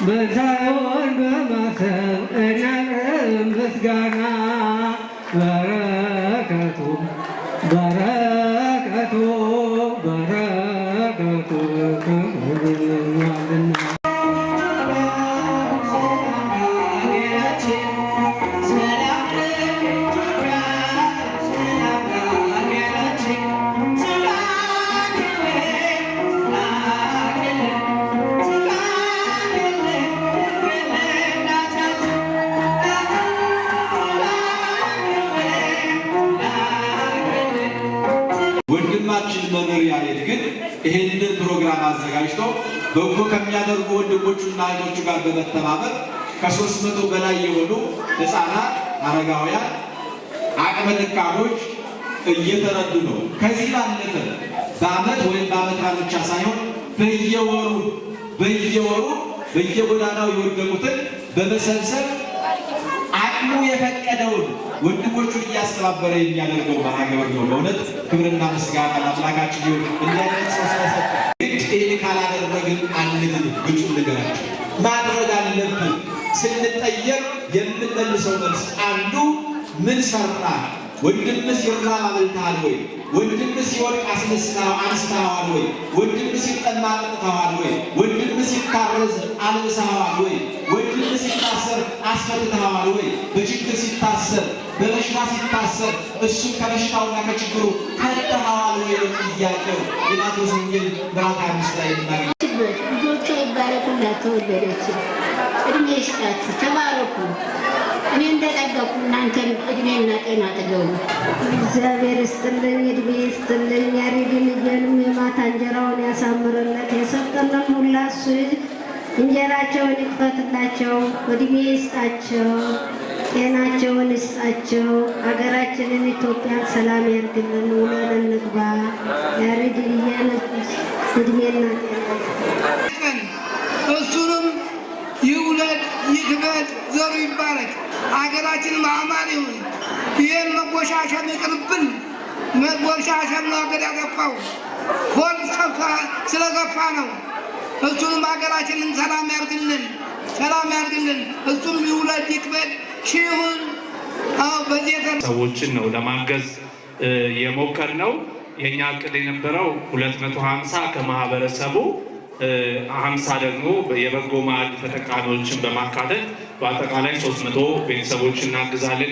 በሳይሆን በማሰብ እናቅርብ ምስጋና በረከቱ በረከቱ በረከቱ ክብርናልና ወንድማችን መምህር ያሬድ ግን ይሄንን ፕሮግራም አዘጋጅቶ በጎ ከሚያደርጉ ወንድሞቹና እህቶቹ ጋር በመተባበር ከ300 በላይ የሆኑ ሕፃናት፣ አረጋውያን፣ አቅመ ደካሞች እየተረዱ ነው። ከዚህ ባለፈ በዓመት ወይም በዓመት ብቻ ሳይሆን በየወሩ በየጎዳናው የወደቁትን በመሰብሰብ አቅሙ የፈቀደውን ወንድሞቹን እያስተባበረ የሚያደርገው ማህበር ነው። በእውነት ክብርና ምስጋና ለአምላካችን ይሁን። እንዲያደርግ ሰው ስለሰጠ ይህን ካላደረግን አንድን ግጹ ነገራችን ማድረግ አለብን። ስንጠየቅ የምንመልሰው መልስ አንዱ ምን ሰራ? ወንድምህ ሲራብ አብልተሃል ወይ? ወንድምህ ሲወድቅ አንስተኸዋል ወይ? ወንድምህ ሲጠማ አጠጥተኸዋል ወይ? ወንድምህ ሲታረዝ አልብሰኸዋል ወይ? ወንድምህ ሲታሰር አስፈትተኸዋል ወይ? በችግር ሲታሰር በበሽታ ሲታሰር እሱን ከበሽታውና ከችግሩ ፈተኸዋል ወይ? ጥያቄው የማቴዎስ ወንጌል ምዕራፍ 5 ላይ እናገኛለን። ልጆቿ ይባረኩላቸው፣ ወለደች እድሜ ይስጣችሁ፣ ተባረኩ። እኔ እንደጠገኩ እናንተን እድሜና ጤና ጥገቡ። እግዚአብሔር ይስጥልኝ፣ እድሜ ይስጥልኝ። ያሬድን ልጄንም የማታ እንጀራውን ያሳምርለት። የሰጠንን ሁላ እሱ እንጀራቸውን ይክፈትላቸው፣ እድሜ ይስጣቸው፣ ጤናቸውን ይስጣቸው። ሀገራችንን ኢትዮጵያን ሰላም ያርግልን። ውለን እንግባ። ያሬድ ልጄን እድሜና ጤና እሱንም ይውለድ ይክበድ፣ ዘሩ ይባረክ፣ አገራችን አማን ይሁን። ይህን መጎሻሸም ይቅርብን። መጎሻሸም ነው አገር ያጠፋው፣ ሆድ ስለገፋ ነው። እሱንም ሀገራችንን ሰላም ያርግልን፣ ሰላም ያርግልን። እሱንም ይውለድ ይክበድ ሺሁን። ሰዎችን ነው ለማገዝ የሞከርነው። የኛ እቅድ የነበረው 250 ከማህበረሰቡ 50 ደግሞ የበጎ ማዕድ ተጠቃሚዎችን በማካተት በአጠቃላይ 300 ቤተሰቦችን እናግዛለን።